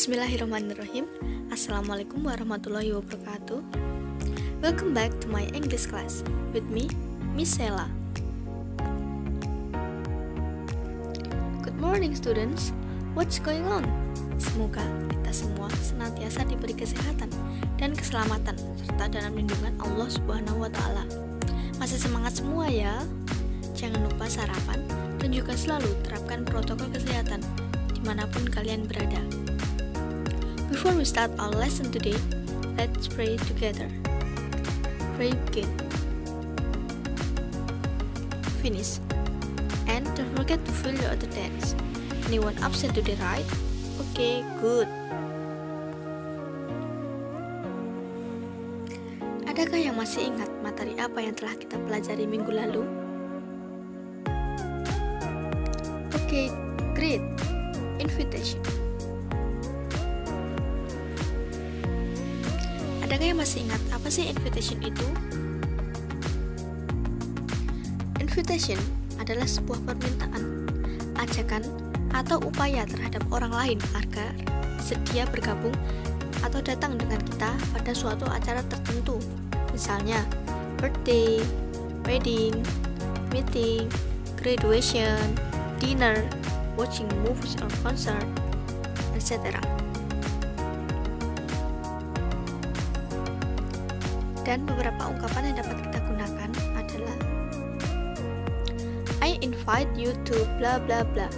Bismillahirrahmanirrahim. Assalamualaikum warahmatullahi wabarakatuh. Welcome back to my English class with me, Miss Sela. Good morning students. What's going on? Semoga kita semua senantiasa diberi kesehatan dan keselamatan serta dalam lindungan Allah Subhanahu wa taala. Masih semangat semua ya? Jangan lupa sarapan dan juga selalu terapkan protokol kesehatan dimanapun kalian berada. Before we start our lesson today, let's pray together. Pray begin. Finish. And don't forget to fill your attendance. Anyone absent today, right? Okay, good. Adakah yang masih ingat materi apa yang telah kita pelajari minggu lalu? Okay, great. Invitation. Adakah yang masih ingat apa sih invitation itu? Invitation adalah sebuah permintaan, ajakan, atau upaya terhadap orang lain agar sedia bergabung atau datang dengan kita pada suatu acara tertentu. Misalnya, birthday, wedding, meeting, graduation, dinner, watching movies or concert, etc. Dan beberapa ungkapan yang dapat kita gunakan adalah I invite you to blah blah blah.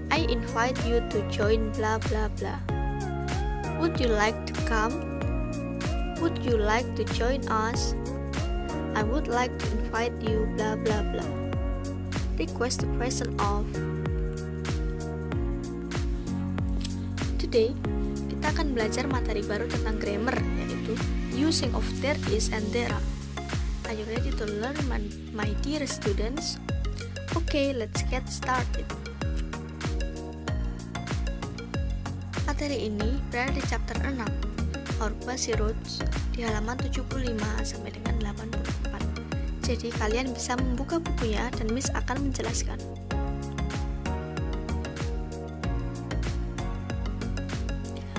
I invite you to join blah blah blah. Would you like to come? Would you like to join us? I would like to invite you blah blah blah. Request the present of. Today, kita akan belajar materi baru tentang grammar, yaitu using of there is and there are. Are you ready to learn, my dear students? Okay, let's get started. Materi ini berada di chapter 6, Our Basic Roots, di halaman 75 sampai dengan 84. Jadi kalian bisa membuka bukunya dan Miss akan menjelaskan.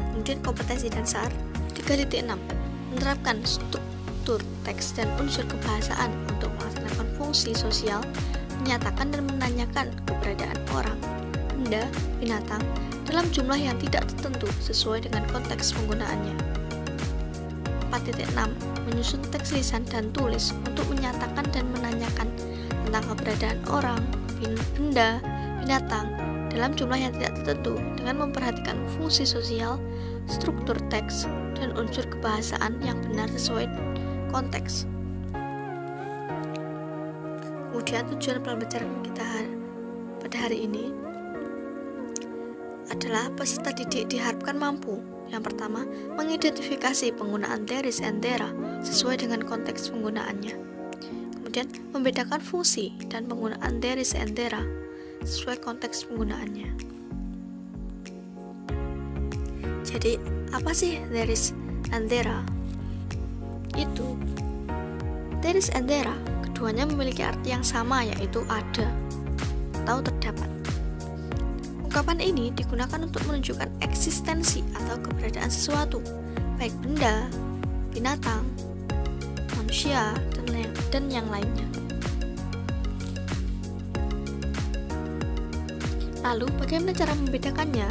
Kemudian kompetensi dasar 3.6, menerapkan struktur teks dan unsur kebahasaan untuk melaksanakan fungsi sosial, menyatakan dan menanyakan keberadaan orang, benda, binatang dalam jumlah yang tidak tertentu sesuai dengan konteks penggunaannya. 4.6, menyusun teks lisan dan tulis untuk menyatakan dan menanyakan tentang keberadaan orang, benda, binatang dalam jumlah yang tidak tertentu dengan memperhatikan fungsi sosial, struktur teks, dan unsur kebahasaan yang benar sesuai konteks. Kemudian tujuan pembelajaran kita pada hari ini adalah peserta didik diharapkan mampu. Yang pertama, mengidentifikasi penggunaan there is and there are sesuai dengan konteks penggunaannya. Kemudian, membedakan fungsi dan penggunaan there is and there are sesuai konteks penggunaannya. Jadi, apa sih there is and there are? Itu there is and there are, keduanya memiliki arti yang sama, yaitu ada atau terdapat. Ungkapan ini digunakan untuk menunjukkan eksistensi atau keberadaan sesuatu, baik benda, binatang, manusia, dan yang lainnya. Lalu, bagaimana cara membedakannya?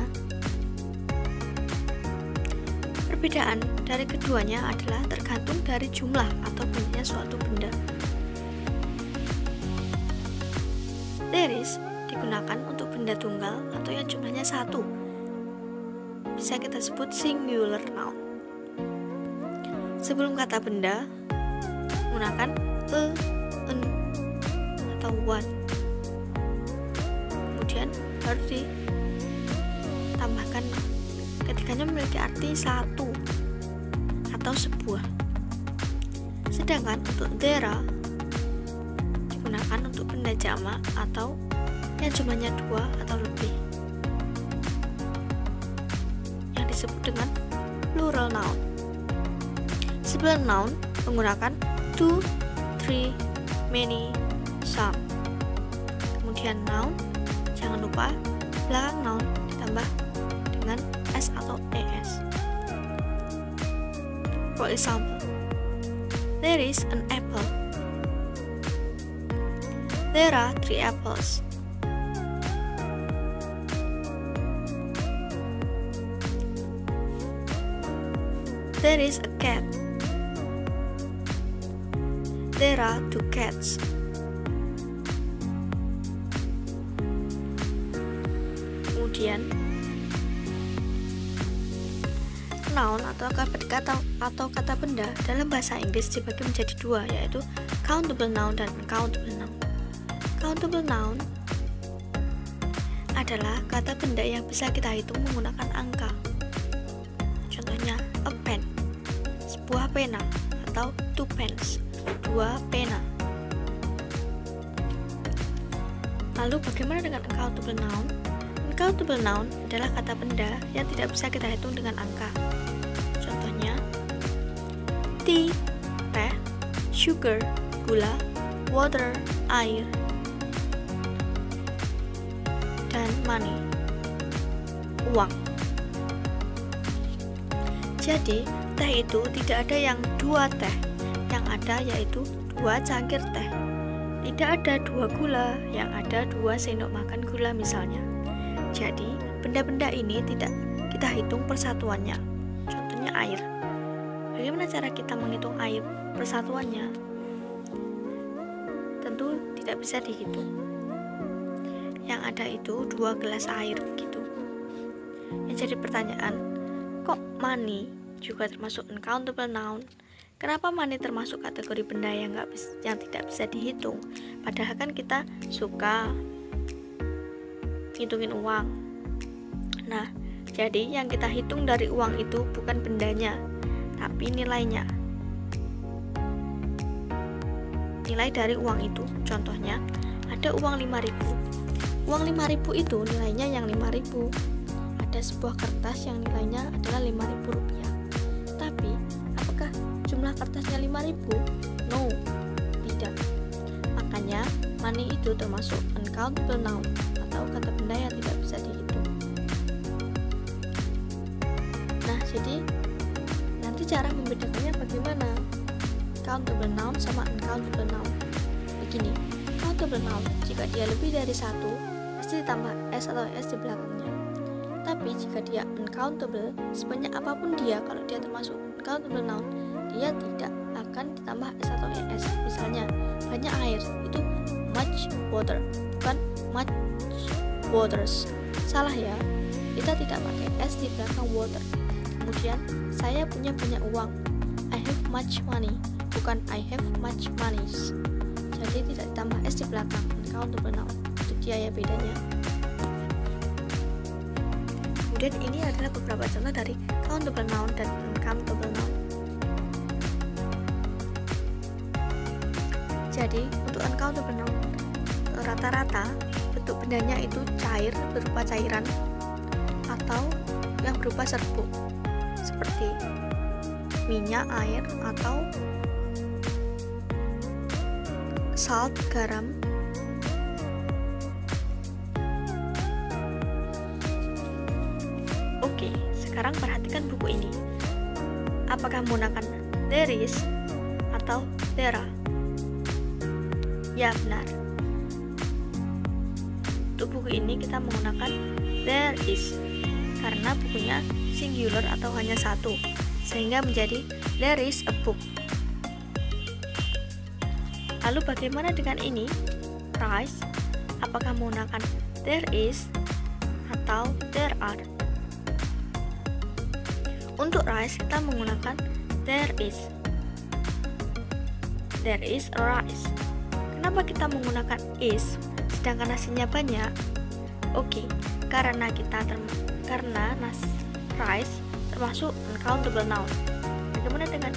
Perbedaan dari keduanya adalah tergantung dari jumlah atau banyaknya suatu benda. There is digunakan untuk benda tunggal atau yang jumlahnya satu. Bisa kita sebut singular noun. Sebelum kata benda, menggunakan a, an, atau one. Kemudian baru ditambahkan noun. Ketiganya memiliki arti satu atau sebuah. Sedangkan untuk there are digunakan untuk benda jamak atau yang jumlahnya dua atau lebih, yang disebut dengan plural noun. Sebelum noun menggunakan two, three, many, some. Kemudian noun, jangan lupa belakang noun ditambah dengan S atau ES. For example, there is an apple. There are 3 apples. There is a cat. There are 2 cats. Kemudian noun atau kata benda dalam bahasa Inggris dibagi menjadi 2, yaitu countable noun dan uncountable noun. Countable noun adalah kata benda yang bisa kita hitung menggunakan angka. Contohnya a pen, sebuah pena, atau 2 pens, 2 pena. Lalu bagaimana dengan uncountable noun? Uncountable noun adalah kata benda yang tidak bisa kita hitung dengan angka. Contohnya tea, teh, sugar, gula, water, air, dan money, uang. Jadi, teh itu tidak ada yang 2 teh, yang ada yaitu 2 cangkir teh. Tidak ada 2 gula, yang ada 2 sendok makan gula misalnya. Jadi, benda-benda ini tidak kita hitung persatuannya. Contohnya air. Bagaimana cara kita menghitung air persatuannya? Tentu tidak bisa dihitung. Yang ada itu 2 gelas air begitu. Yang jadi pertanyaan, kok money juga termasuk uncountable noun? Kenapa money termasuk kategori benda yang tidak bisa dihitung? Padahal kan kita suka hitungin uang. Nah, jadi yang kita hitung dari uang itu bukan bendanya, tapi nilainya. Nilai dari uang itu, contohnya ada uang 5.000. Uang 5.000 itu nilainya yang 5.000. Ada sebuah kertas yang nilainya adalah 5.000 rupiah. Tapi, apakah jumlah kertasnya 5.000? No, tidak. Makanya, money itu termasuk uncountable noun atau kata benda yang tidak bisa dihitung. Nah, jadi nanti cara membedakannya bagaimana? Countable noun sama uncountable noun. Begini, countable noun jika dia lebih dari 1 pasti ditambah S atau S di belakangnya. Tapi jika dia uncountable, sebanyak apapun dia, kalau dia termasuk uncountable noun, dia tidak akan ditambah S atau ES. Misalnya, banyak air, itu much water, bukan much waters. Salah ya, kita tidak pakai S di belakang water. Kemudian, saya punya banyak uang, I have much money, bukan I have much monies. Jadi tidak ditambah S di belakang uncountable noun. Itu dia ya bedanya. Kemudian ini adalah beberapa contoh dari countable noun dan uncountable noun. Jadi untuk uncountable noun, rata-rata bentuk bendanya itu cair berupa cairan atau yang berupa serbuk seperti minyak, air, atau salt, garam. Oke, sekarang perhatikan buku ini. Apakah menggunakan there is atau there are? Ya, benar. Untuk buku ini kita menggunakan there is karena bukunya singular atau hanya satu, sehingga menjadi there is a book. Lalu bagaimana dengan ini? Rice, apakah menggunakan there is atau there are? Untuk rice kita menggunakan there is. There is a rice. Kenapa kita menggunakan is sedangkan nasinya banyak? Oke, karena rice termasuk uncountable noun. Bagaimana dengan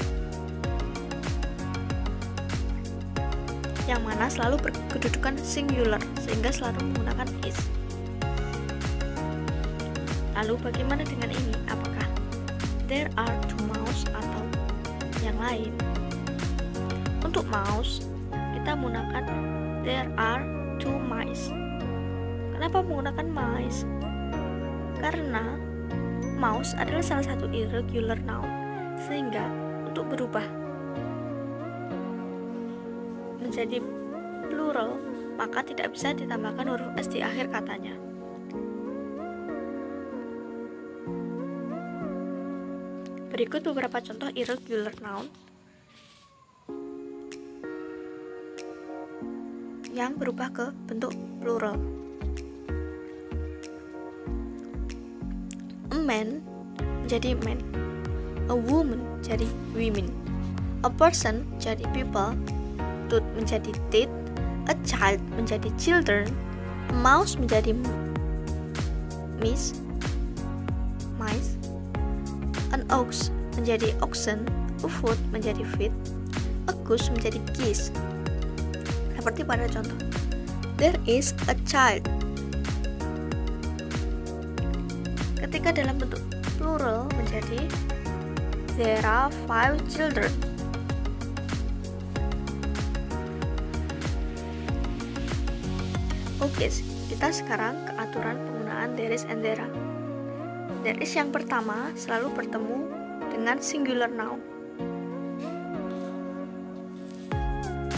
yang mana selalu berkedudukan singular sehingga selalu menggunakan is? Lalu bagaimana dengan ini? Apakah there are 2 mouse atau yang lain? Untuk mouse kita menggunakan there are 2 mice. Kenapa menggunakan mice? Karena mouse adalah salah satu irregular noun, sehingga untuk berubah menjadi plural maka tidak bisa ditambahkan huruf S di akhir katanya. Berikut beberapa contoh irregular noun yang berubah ke bentuk plural. A man menjadi man, a woman jadi women, a person jadi people, tooth menjadi teeth, a child menjadi children, a mouse menjadi mice, an ox menjadi oxen, a foot menjadi feet, a goose menjadi geese. Seperti pada contoh, there is a child. Ketika dalam bentuk plural menjadi there are 5 children. Oke, kita sekarang ke aturan penggunaan there is and there are. There is yang pertama selalu bertemu dengan singular noun.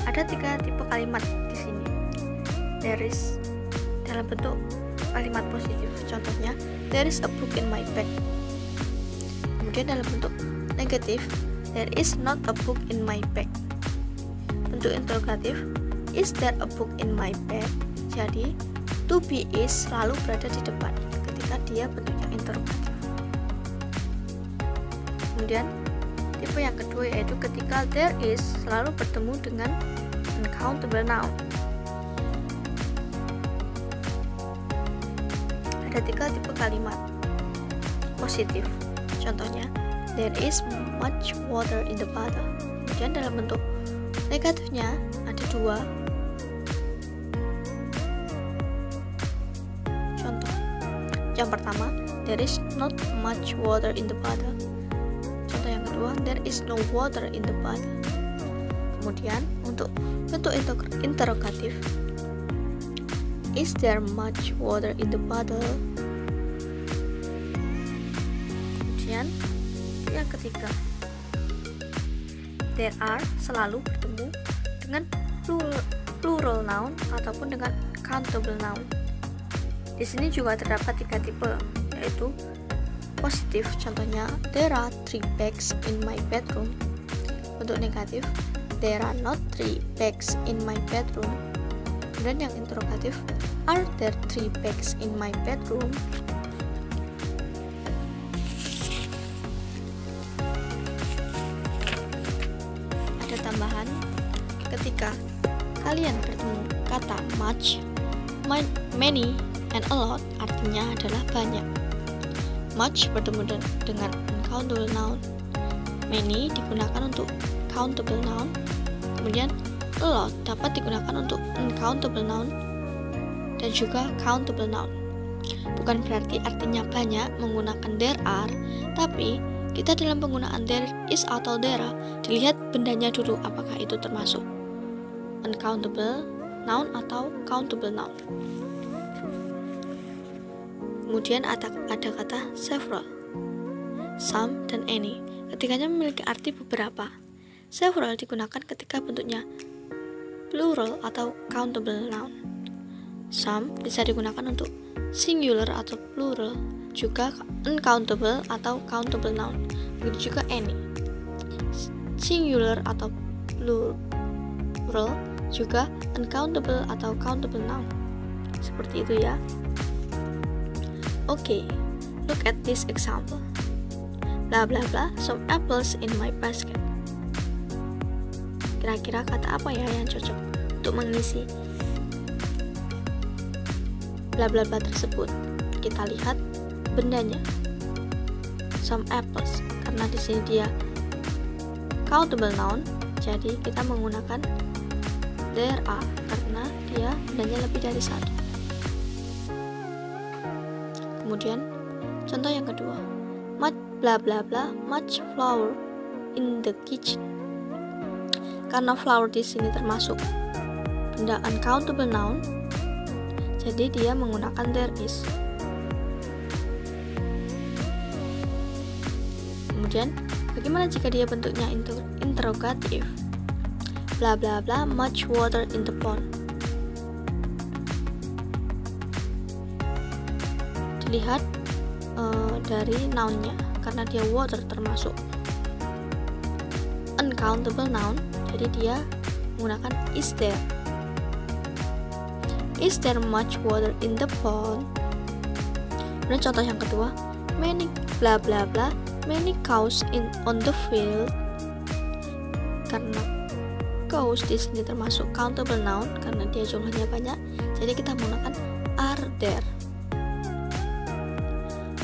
Ada 3 tipe kalimat di sini. There is dalam bentuk kalimat positif. Contohnya, there is a book in my bag. Kemudian dalam bentuk negatif, there is not a book in my bag. Bentuk interrogatif, is there a book in my bag? Jadi, to be is selalu berada di depan ketika dia bentuknya interrogatif. Kemudian, tipe yang kedua yaitu ketika there is selalu bertemu dengan uncountable noun. Ada 3 tipe kalimat positif. Contohnya, there is much water in the bottle. Kemudian dalam bentuk negatifnya ada 2. Contoh, yang pertama, there is not much water in the bottle. Contoh yang kedua, there is no water in the bottle. Kemudian untuk bentuk interrogatif, is there much water in the bottle? Kemudian yang ketiga, there are selalu bertemu dengan plural noun ataupun dengan countable noun. Di sini juga terdapat 3 tipe, yaitu positif. Contohnya, there are 3 bags in my bedroom. Untuk negatif, there are not 3 bags in my bedroom. Dan yang interrogatif, are there 3 bags in my bedroom? Ada tambahan, ketika kalian bertemu kata much, many, and a lot artinya adalah banyak. Much bertemu dengan uncountable noun, many digunakan untuk countable noun, kemudian a lot dapat digunakan untuk uncountable noun dan juga countable noun. Bukan berarti artinya banyak menggunakan there are, tapi kita dalam penggunaan there is atau there are dilihat bendanya dulu apakah itu termasuk uncountable noun atau countable noun. Kemudian ada kata several, some, dan any. Ketiganya memiliki arti beberapa. Several digunakan ketika bentuknya plural atau countable noun. Some bisa digunakan untuk singular atau plural, juga uncountable atau countable noun. Begitu juga any. Singular atau plural, juga uncountable atau countable noun. Seperti itu ya. Oke, look at this example. Blah blah blah, some apples in my basket. Kira-kira kata apa ya yang cocok untuk mengisi bla bla bla tersebut? Kita lihat bendanya. Some apples, karena di sini dia countable noun, jadi kita menggunakan there are karena dia bendanya lebih dari 1. Kemudian contoh yang kedua, much bla bla bla, much flour in the kitchen. Karena flour di sini termasuk benda uncountable noun, jadi dia menggunakan there is. Kemudian, bagaimana jika dia bentuknya interrogatif? Bla bla bla, much water in the pond. Dilihat dari noun-nya, karena dia water termasuk uncountable noun, jadi dia menggunakan is there. Is there much water in the pond? Dan contoh yang kedua, many bla bla bla, many cows on the field. Karena cows di sini termasuk countable noun karena dia jumlahnya banyak, jadi kita menggunakan are there.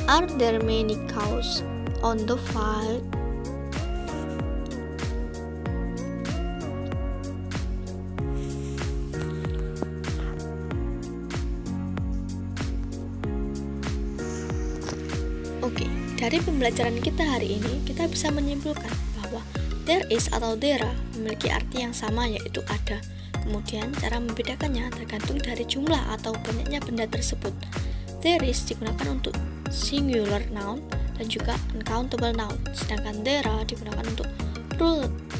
Are there many cows on the field? Oke, dari pembelajaran kita hari ini, kita bisa menyimpulkan bahwa there is atau there memiliki arti yang sama, yaitu ada. Kemudian, cara membedakannya tergantung dari jumlah atau banyaknya benda tersebut. There is digunakan untuk singular noun dan juga uncountable noun, sedangkan there digunakan untuk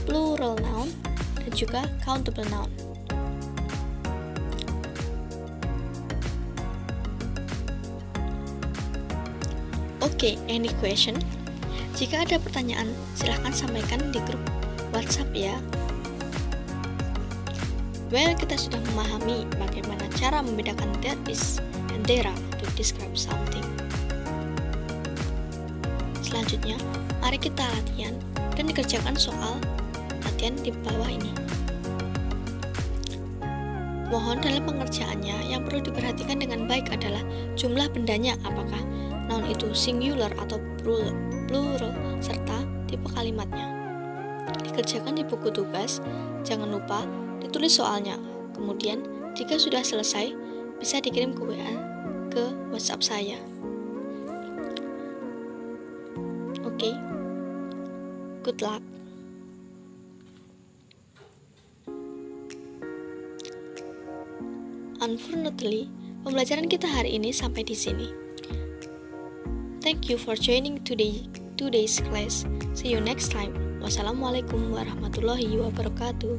plural noun dan juga countable noun. Oke, any question? Jika ada pertanyaan, silahkan sampaikan di grup WhatsApp ya. Well, kita sudah memahami bagaimana cara membedakan there is dan there to describe something. Selanjutnya, mari kita latihan dan dikerjakan soal latihan di bawah ini. Mohon dalam pengerjaannya yang perlu diperhatikan dengan baik adalah jumlah bendanya, apakah noun itu singular atau plural, serta tipe kalimatnya. Dikerjakan di buku tugas, jangan lupa ditulis soalnya. Kemudian, jika sudah selesai, bisa dikirim ke WA ke WhatsApp saya. Oke, good luck. Unfortunately, pembelajaran kita hari ini sampai di sini. Thank you for joining today's class. See you next time. Wassalamualaikum warahmatullahi wabarakatuh.